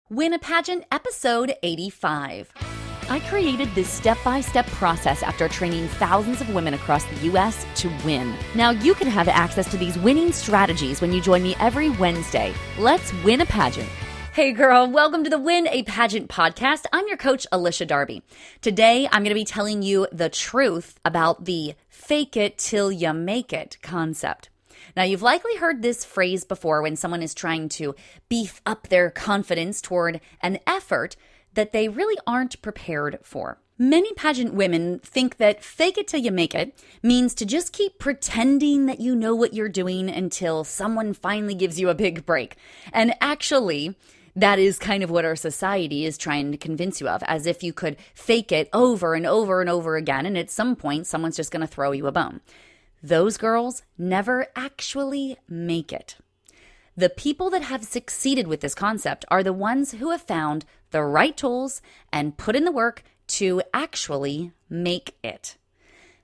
Win a Pageant, episode 85. I created this step-by-step process after training thousands of women across the U.S. to win. Now you can have access to these winning strategies when you join me every Wednesday. Let's win a pageant. Hey girl, welcome to the Win a Pageant podcast. I'm your coach, Alicia Darby. Today, I'm going to be telling you the truth about the fake it till you make it concept. Now, you've likely heard this phrase before when someone is trying to beef up their confidence toward an effort that they really aren't prepared for. Many pageant women think that fake it till you make it means to just keep pretending that you know what you're doing until someone finally gives you a big break. And actually, that is kind of what our society is trying to convince you of, as if you could fake it over and over and over again, and at some point, someone's just going to throw you a bone. Those girls never actually make it. The people that have succeeded with this concept are the ones who have found the right tools and put in the work to actually make it.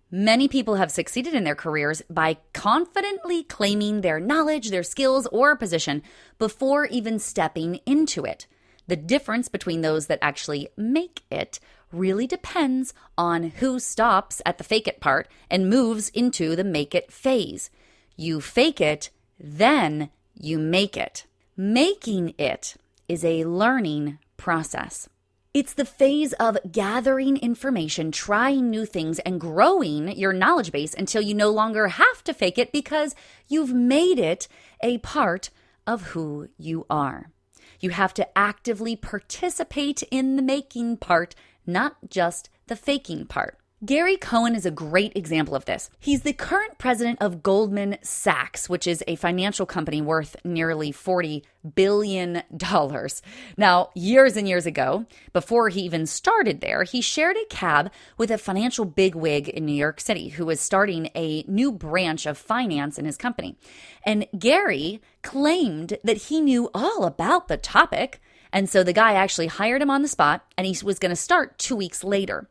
Many people have succeeded in their careers by confidently claiming their knowledge, their skills, or position before even stepping into it. The difference between those that actually make it really depends on who stops at the fake it part and moves into the make it phase. You fake it, then you make it. Making it is a learning process. It's the phase of gathering information, trying new things, and growing your knowledge base until you no longer have to fake it because you've made it a part of who you are. You have to actively participate in the making part, not just the faking part. Gary Cohen is a great example of this. He's the current president of Goldman Sachs, which is a financial company worth nearly $40 billion. Now, years and years ago, before he even started there, he shared a cab with a financial bigwig in New York City who was starting a new branch of finance in his company. And Gary claimed that he knew all about the topic. And so the guy actually hired him on the spot, and he was going to start 2 weeks later.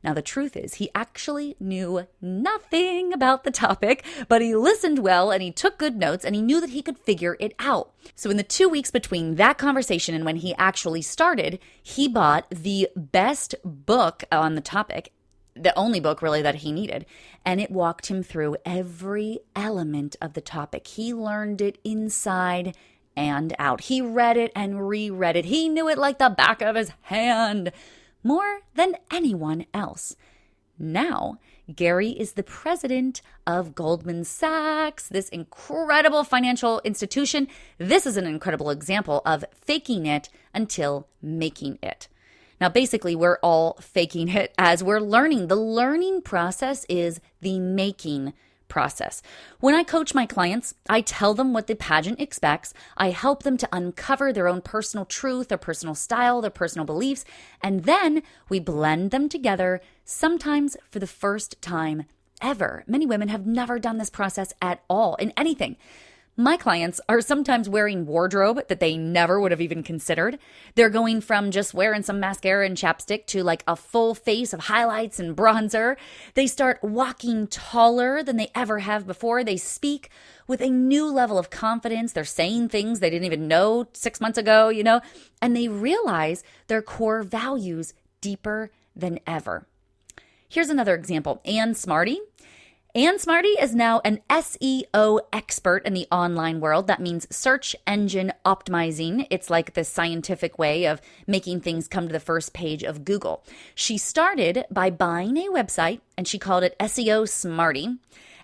Now, the truth is he actually knew nothing about the topic, but he listened well and he took good notes and he knew that he could figure it out. So in the 2 weeks between that conversation and when he actually started, he bought the best book on the topic, the only book really that he needed, and it walked him through every element of the topic. He learned it inside and out. He read it and reread it. He knew it like the back of his hand, more than anyone else. Now, Gary is the president of Goldman Sachs, this incredible financial institution. This is an incredible example of faking it until making it. Now, basically, we're all faking it as we're learning. The learning process is the making process. When I coach my clients, I tell them what the pageant expects. I help them to uncover their own personal truth, their personal style, their personal beliefs, and then we blend them together, sometimes for the first time ever. Many women have never done this process at all in anything. My clients are sometimes wearing wardrobe that they never would have even considered. They're going from just wearing some mascara and chapstick to like a full face of highlights and bronzer. They start walking taller than they ever have before. They speak with a new level of confidence. They're saying things they didn't even know 6 months ago, and they realize their core values deeper than ever. Here's another example. Ann Smarty. Ann Smarty is now an SEO expert in the online world. That means search engine optimizing. It's like the scientific way of making things come to the first page of Google. She started by buying a website and she called it SEO Smarty.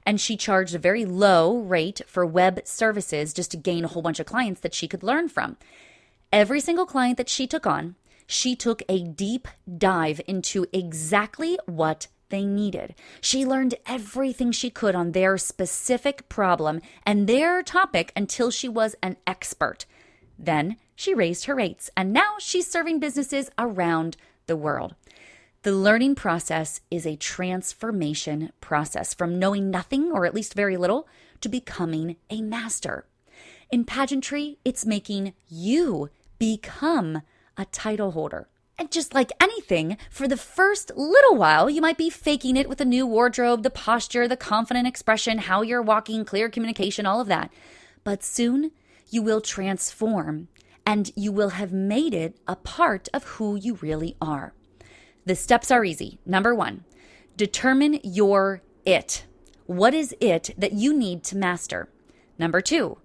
And she charged a very low rate for web services just to gain a whole bunch of clients that she could learn from. Every single client that she took on, she took a deep dive into exactly what they needed. She learned everything she could on their specific problem and their topic until she was an expert. Then she raised her rates, and now she's serving businesses around the world. The learning process is a transformation process from knowing nothing, or at least very little, to becoming a master. In pageantry, it's making you become a title holder. And just like anything, for the first little while, you might be faking it with a new wardrobe, the posture, the confident expression, how you're walking, clear communication, all of that. But soon, you will transform and you will have made it a part of who you really are. The steps are easy. Number 1, determine your it. What is it that you need to master? Number 2,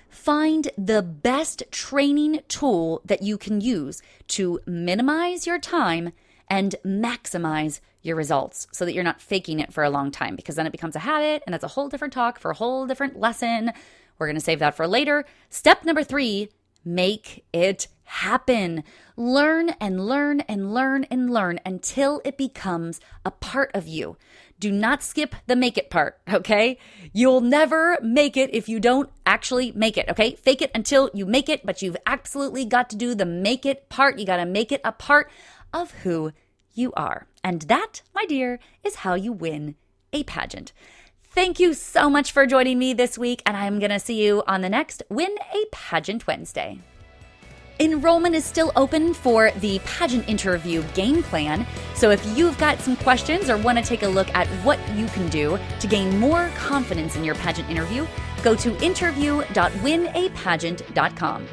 find the best training tool that you can use to minimize your time and maximize your results so that you're not faking it for a long time, because then it becomes a habit and that's a whole different talk for a whole different lesson. We're going to save that for later. Step number 3, make it happen. Learn and learn and learn and learn until it becomes a part of you. Do not skip the make it part, okay? You'll never make it if you don't actually make it, okay? Fake it until you make it, but you've absolutely got to do the make it part. You got to make it a part of who you are. And that, my dear, is how you win a pageant. Thank you so much for joining me this week, and I'm going to see you on the next Win a Pageant Wednesday. Enrollment is still open for the pageant interview game plan. So if you've got some questions or want to take a look at what you can do to gain more confidence in your pageant interview, go to interview.winapageant.com.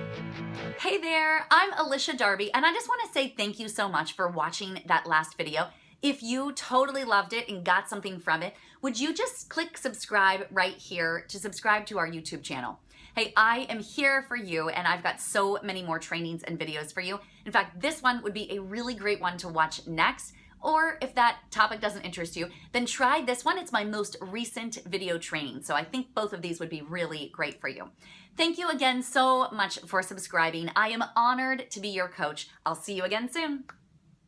Hey there, I'm Alicia Darby, and I just want to say thank you so much for watching that last video. If you totally loved it and got something from it, would you just click subscribe right here to subscribe to our YouTube channel? Hey, I am here for you, and I've got so many more trainings and videos for you. In fact, this one would be a really great one to watch next. Or if that topic doesn't interest you, then try this one. It's my most recent video training. So I think both of these would be really great for you. Thank you again so much for subscribing. I am honored to be your coach. I'll see you again soon.